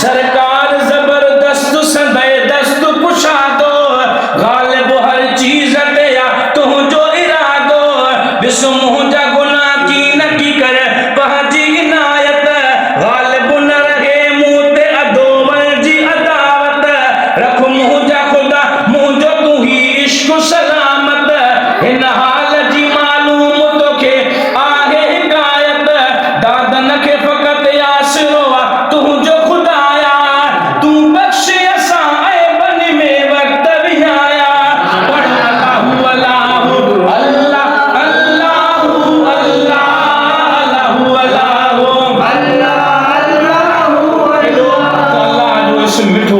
सरकार जबरदस्त सदै दस्त पुछा दो गालिब हर चीज ते या तू जो इरादो बिस्म जा गुना की न की कर पहुंची इनायत गालिब न रहे मुंह ते अदोवल जी अदावत रख मुंह जा खुदा मुंह जो तू ही इश्क सलामत इन हाल जी मालूम तोखे आहे हिकायत दादन के फकत आसरो तू जो खुदाया तू बख्शे असा ए बनी में वक्त भी आया पढ़ अल्लाहु अल्लाहु अल्लाह अल्लाहु अल्लाह अल्लाहु अल्लाहु अल्लाह अल्लाहु अल्लाह जो इसम मिठो